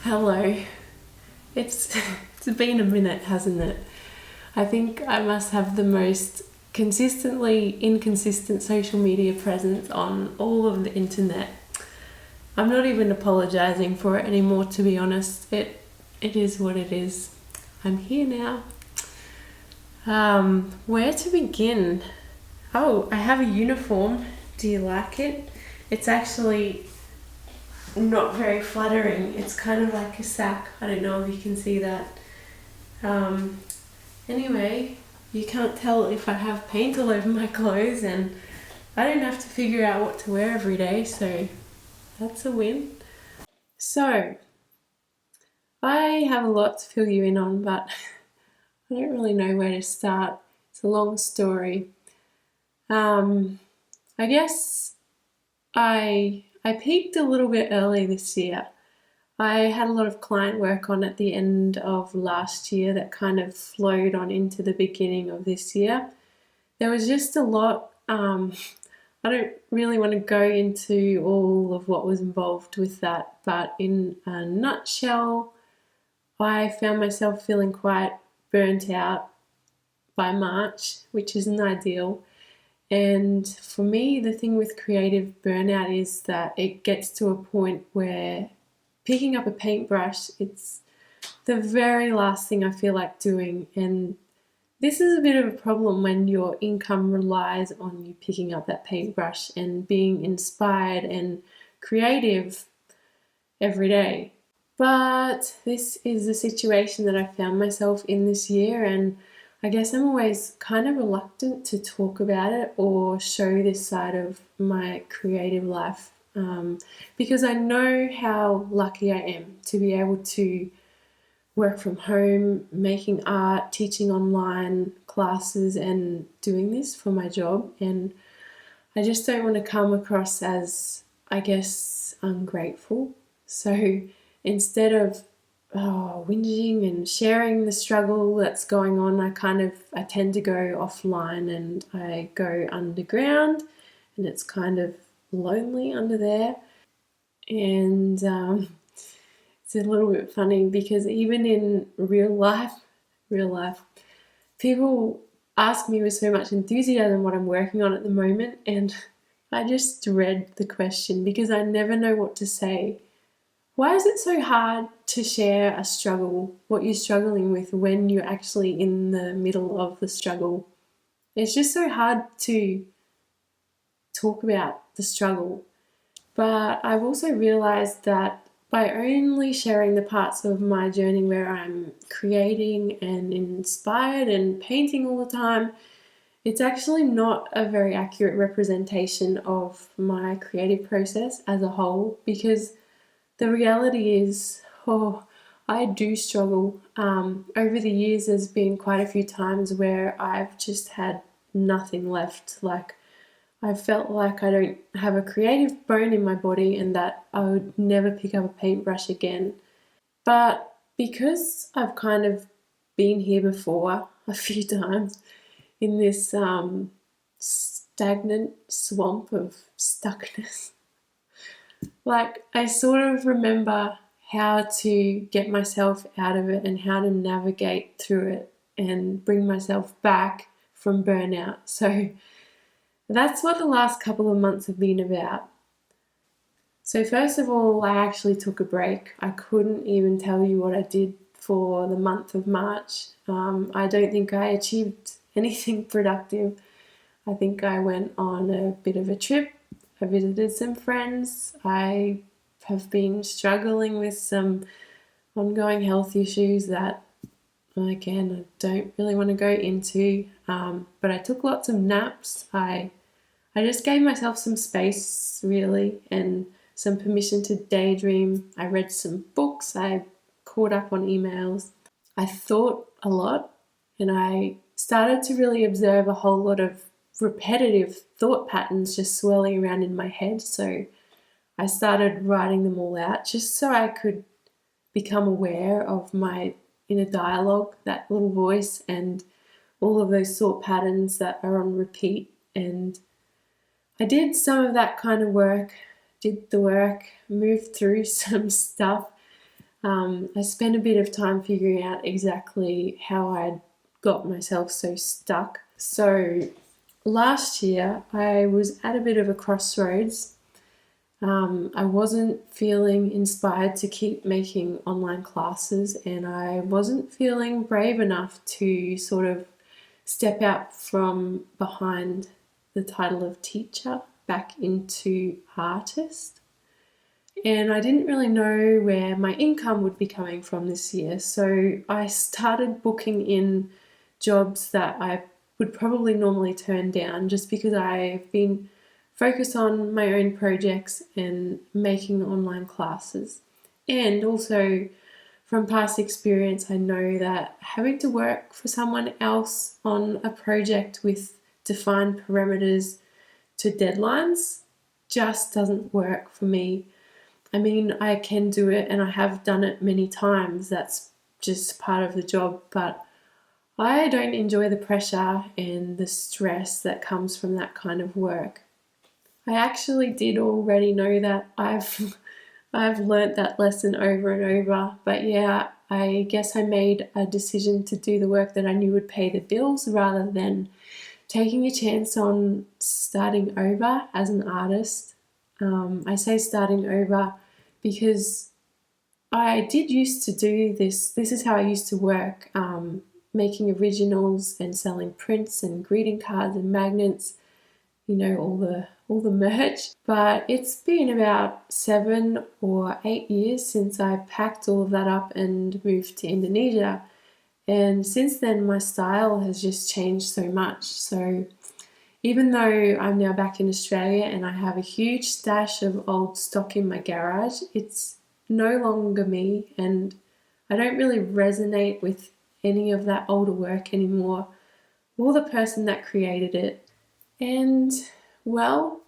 Hello. It's been a minute, hasn't it? I think I must have the most consistently inconsistent social media presence on all of the internet. I'm not even apologizing for it anymore, to be honest. It is what it is. I'm here now. Where to begin? Oh, I have a uniform. Do you like it? It's actually not very flattering. It's kind of like a sack. I don't know if you can see that. Anyway, you can't tell if I have paint all over my clothes, and I don't have to figure out what to wear every day, so that's a win. So, I have a lot to fill you in on, but I don't really know where to start. It's a long story. I guess I peaked a little bit early this year. I had a lot of client work on at the end of last year that kind of flowed on into the beginning of this year. There was just a lot. I don't really want to go into all of what was involved with that, but in a nutshell, I found myself feeling quite burnt out by March, which isn't ideal. And for me, the thing with creative burnout is that it gets to a point where picking up a paintbrush, it's the very last thing I feel like doing. And this is a bit of a problem when your income relies on you picking up that paintbrush and being inspired and creative every day. But this is the situation that I found myself in this year, and I guess I'm always kind of reluctant to talk about it or show this side of my creative life, because I know how lucky I am to be able to work from home, making art, teaching online classes, and doing this for my job. And I just don't want to come across as, I guess, ungrateful. So instead of whinging and sharing the struggle that's going on, I tend to go offline and I go underground, and it's kind of lonely under there. And it's a little bit funny because even in real life, people ask me with so much enthusiasm what I'm working on at the moment, and I just dread the question because I never know what to say. Why is it so hard to share a struggle, what you're struggling with, when you're actually in the middle of the struggle? It's just so hard to talk about the struggle. But I've also realized that by only sharing the parts of my journey where I'm creating and inspired and painting all the time, It's actually not a very accurate representation of my creative process as a whole, because the reality is, I do struggle. Over the years, there's been quite a few times where I've just had nothing left. Like, I felt like I don't have a creative bone in my body and that I would never pick up a paintbrush again. But because I've kind of been here before a few times in this stagnant swamp of stuckness, like, I sort of remember how to get myself out of it and how to navigate through it and bring myself back from burnout. So that's what the last couple of months have been about. So, first of all, I actually took a break. I couldn't even tell you what I did for the month of March. I don't think I achieved anything productive. I think I went on a bit of a trip. I visited some friends. I have been struggling with some ongoing health issues that, again, I don't really want to go into. But I took lots of naps. I just gave myself some space, really, and some permission to daydream. I read some books. I caught up on emails. I thought a lot, and I started to really observe a whole lot of repetitive thought patterns just swirling around in my head. So I started writing them all out just so I could become aware of my inner dialogue, that little voice, and all of those thought patterns that are on repeat. And I did some of that kind of work, did the work, moved through some stuff. I spent a bit of time figuring out exactly how I'd got myself so stuck. So last year, I was at a bit of a crossroads. I wasn't feeling inspired to keep making online classes, and I wasn't feeling brave enough to sort of step out from behind the title of teacher back into artist. And I didn't really know where my income would be coming from this year. So I started booking in jobs that I would probably normally turn down just because I've been focused on my own projects and making online classes. And also, from past experience, I know that having to work for someone else on a project with defined parameters to deadlines just doesn't work for me. I mean, I can do it and I have done it many times. That's just part of the job, but I don't enjoy the pressure and the stress that comes from that kind of work. I actually did already know that. I've learnt that lesson over and over, but yeah, I guess I made a decision to do the work that I knew would pay the bills rather than taking a chance on starting over as an artist. I say starting over because I did used to do this. This is how I used to work, making originals and selling prints and greeting cards and magnets, all the merch. But it's been about 7 or 8 years since I packed all of that up and moved to Indonesia. And since then, my style has just changed so much. So even though I'm now back in Australia and I have a huge stash of old stock in my garage, it's no longer me, and I don't really resonate with any of that older work anymore, or the person that created it. And, well,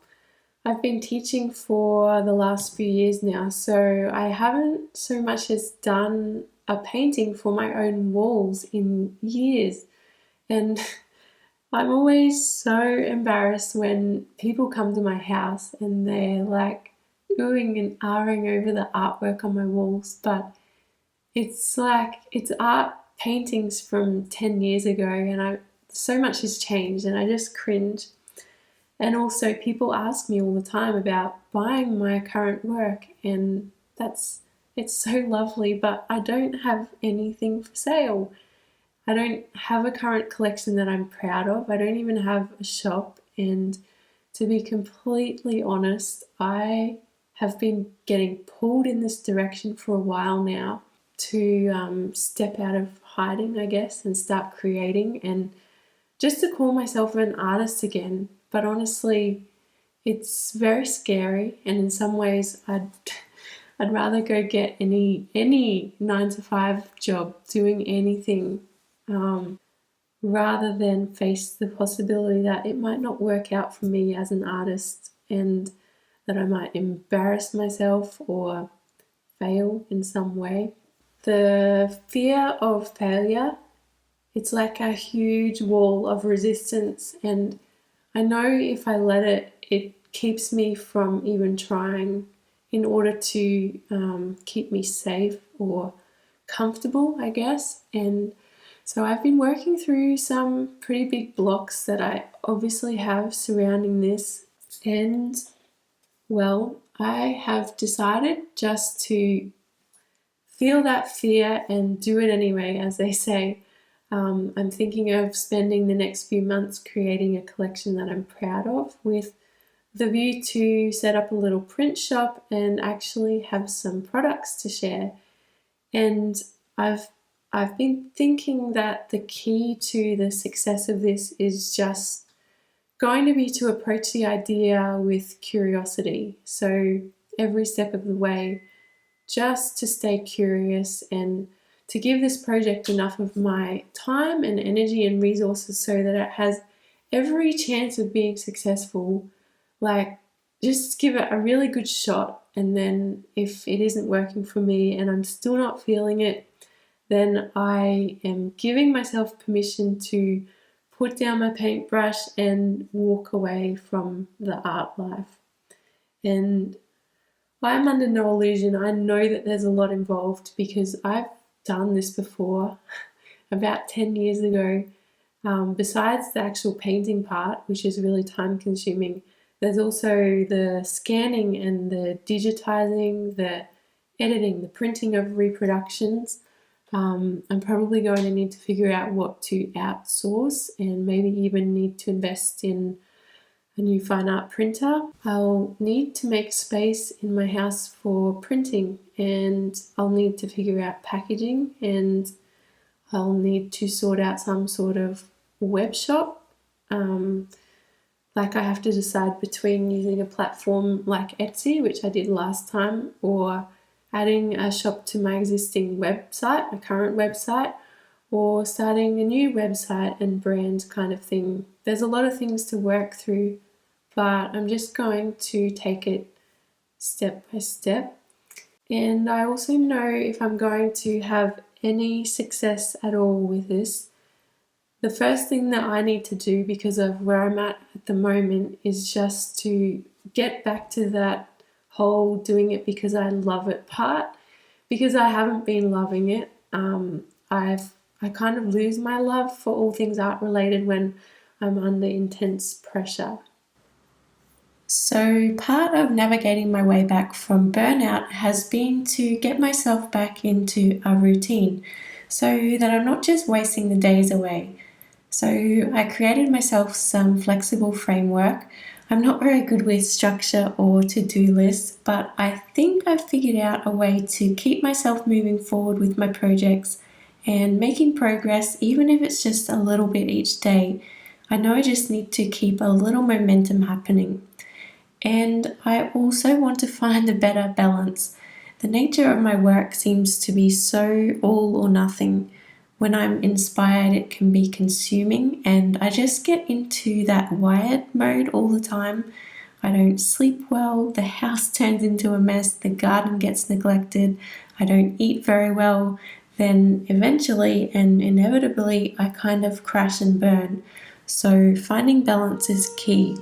I've been teaching for the last few years now, so I haven't so much as done a painting for my own walls in years. And I'm always so embarrassed when people come to my house and they're like oohing and ahhing over the artwork on my walls, but it's art paintings from 10 years ago, and so much has changed and I just cringe. And also, people ask me all the time about buying my current work, and it's so lovely, but I don't have anything for sale. I don't have a current collection that I'm proud of. I don't even have a shop, and to be completely honest, I have been getting pulled in this direction for a while now to step out of hiding, I guess, and start creating. And just to call myself an artist again. But honestly, it's very scary, and in some ways I'd rather go get any 9 to 5 job doing anything, rather than face the possibility that it might not work out for me as an artist, and that I might embarrass myself or fail in some way. The fear of failure, it's like a huge wall of resistance, and I know if I let it, it keeps me from even trying in order to keep me safe or comfortable, I guess. And so I've been working through some pretty big blocks that I obviously have surrounding this. And well, I have decided just to feel that fear and do it anyway, as they say. I'm thinking of spending the next few months creating a collection that I'm proud of, with the view to set up a little print shop and actually have some products to share. And I've been thinking that the key to the success of this is just going to be to approach the idea with curiosity. So every step of the way, just to stay curious and to give this project enough of my time and energy and resources so that it has every chance of being successful. Like, just give it a really good shot, and then if it isn't working for me and I'm still not feeling it, then I am giving myself permission to put down my paintbrush and walk away from the art life. And I'm under no illusion. I know that there's a lot involved because I've done this before about 10 years ago. Besides the actual painting part, which is really time consuming, there's also the scanning and the digitizing, the editing, the printing of reproductions. I'm probably going to need to figure out what to outsource, and maybe even need to invest in a new fine art printer. I'll need to make space in my house for printing, and I'll need to figure out packaging, and I'll need to sort out some sort of web shop. Like, I have to decide between using a platform like Etsy, which I did last time, or adding a shop to my existing website, my current website, or starting a new website and brand kind of thing. There's a lot of things to work through, but I'm just going to take it step by step. And I also know if I'm going to have any success at all with this, the first thing that I need to do, because of where I'm at the moment, is just to get back to that whole doing it because I love it part, because I haven't been loving it. I kind of lose my love for all things art related when I'm under intense pressure. So part of navigating my way back from burnout has been to get myself back into a routine so that I'm not just wasting the days away. So I created myself some flexible framework. I'm not very good with structure or to-do lists, but I think I've figured out a way to keep myself moving forward with my projects and making progress, even if it's just a little bit each day. I know I just need to keep a little momentum happening. And I also want to find a better balance. The nature of my work seems to be so all or nothing. When I'm inspired, it can be consuming, and I just get into that wired mode all the time. I don't sleep well, the house turns into a mess, the garden gets neglected, I don't eat very well, then eventually and inevitably I kind of crash and burn. So finding balance is key.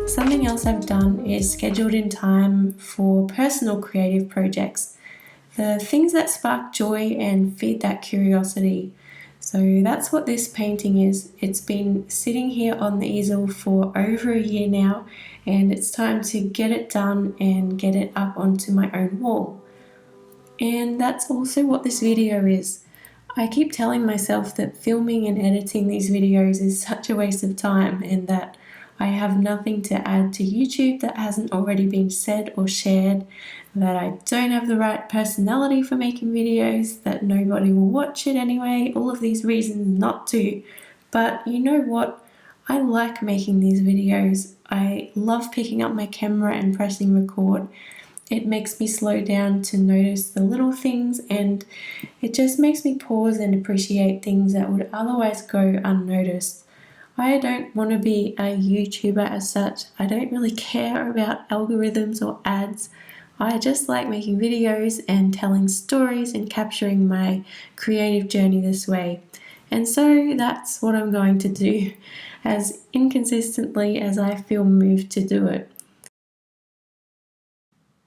Something else I've done is scheduled in time for personal creative projects, the things that spark joy and feed that curiosity. So that's what this painting is. It's been sitting here on the easel for over a year now, and it's time to get it done and get it up onto my own wall. And that's also what this video is. I keep telling myself that filming and editing these videos is such a waste of time and that I have nothing to add to YouTube that hasn't already been said or shared, that I don't have the right personality for making videos, that nobody will watch it anyway, all of these reasons not to. But you know what? I like making these videos. I love picking up my camera and pressing record. It makes me slow down to notice the little things, and it just makes me pause and appreciate things that would otherwise go unnoticed. I don't want to be a YouTuber as such. I don't really care about algorithms or ads. I just like making videos and telling stories and capturing my creative journey this way. And so that's what I'm going to do, as inconsistently as I feel moved to do it.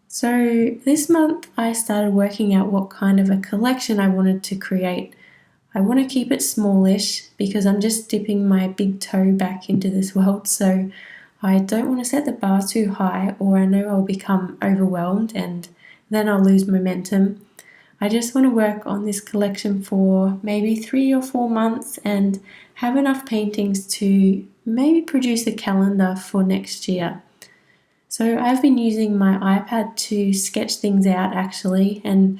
So this month I started working out what kind of a collection I wanted to create. I want to keep it smallish because I'm just dipping my big toe back into this world, so I don't want to set the bar too high or I know I'll become overwhelmed and then I'll lose momentum. I just want to work on this collection for maybe 3 or 4 months and have enough paintings to maybe produce a calendar for next year. So I've been using my iPad to sketch things out actually, and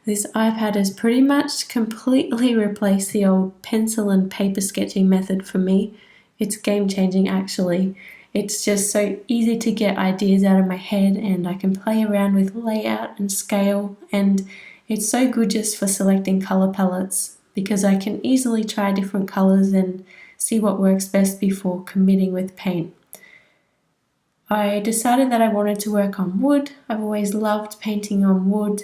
this iPad has pretty much completely replaced the old pencil and paper sketching method for me. It's game changing actually. It's just so easy to get ideas out of my head and I can play around with layout and scale, and it's so good just for selecting color palettes because I can easily try different colors and see what works best before committing with paint. I decided that I wanted to work on wood. I've always loved painting on wood.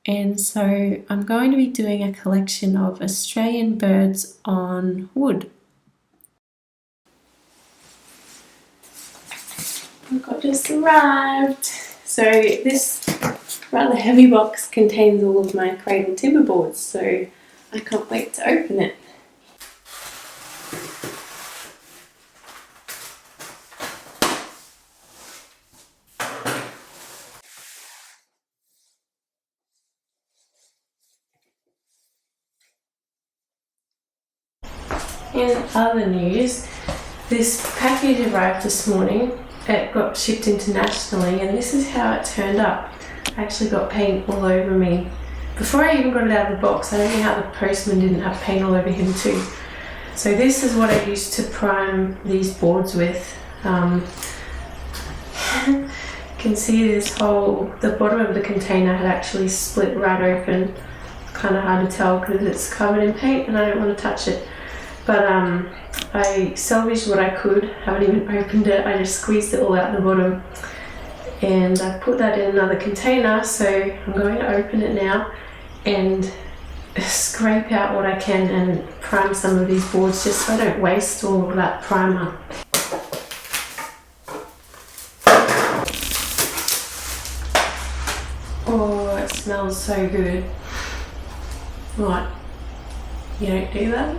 And so I'm going to be doing a collection of Australian birds on wood. I've got just arrived. So this rather heavy box contains all of my cradle timber boards, so I can't wait to open it. In other news, this package arrived this morning. It got shipped internationally and this is how it turned up. I actually got paint all over me. Before I even got it out of the box, I don't know how the postman didn't have paint all over him too. So this is what I used to prime these boards with. You can see the bottom of the container had actually split right open. Kind of hard to tell because it's covered in paint and I don't want to touch it. But I salvaged what I could, haven't even opened it, I just squeezed it all out the bottom. And I put that in another container, so I'm going to open it now and scrape out what I can and prime some of these boards just so I don't waste all of that primer. Oh, it smells so good. What? You don't do that?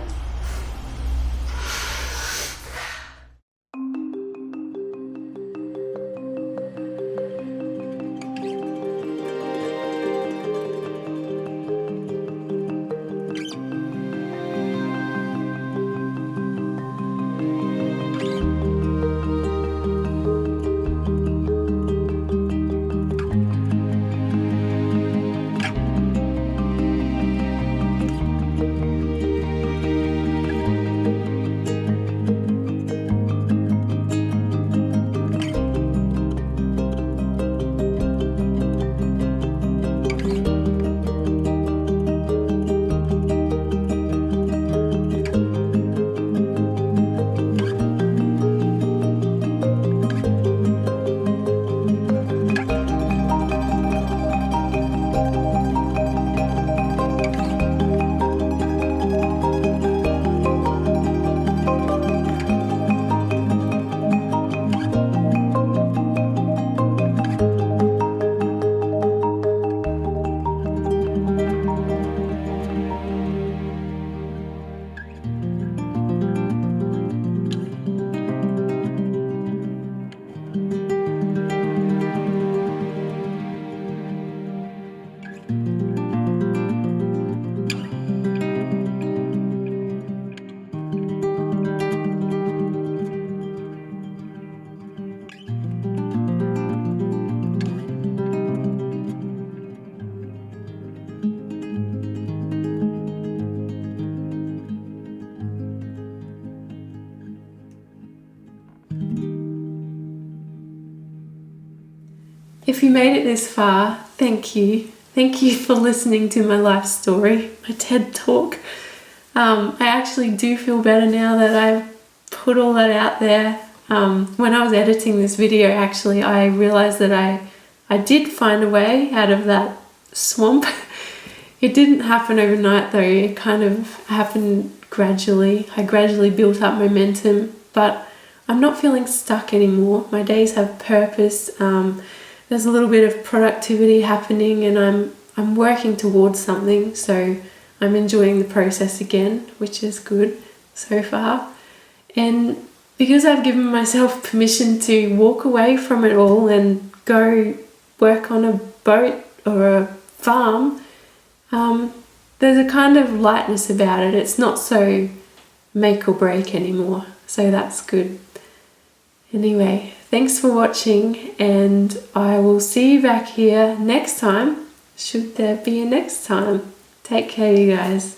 If you made it this far, thank you. Thank you for listening to my life story, my TED Talk. I actually do feel better now that I've put all that out there. When I was editing this video, actually, I realized that I did find a way out of that swamp. It didn't happen overnight though, it kind of happened gradually. I gradually built up momentum, but I'm not feeling stuck anymore. My days have purpose. There's a little bit of productivity happening and I'm working towards something, so I'm enjoying the process again, which is good so far. And because I've given myself permission to walk away from it all and go work on a boat or a farm, there's a kind of lightness about it. It's not so make or break anymore, so that's good. Anyway, thanks for watching, and I will see you back here next time, should there be a next time. Take care, you guys.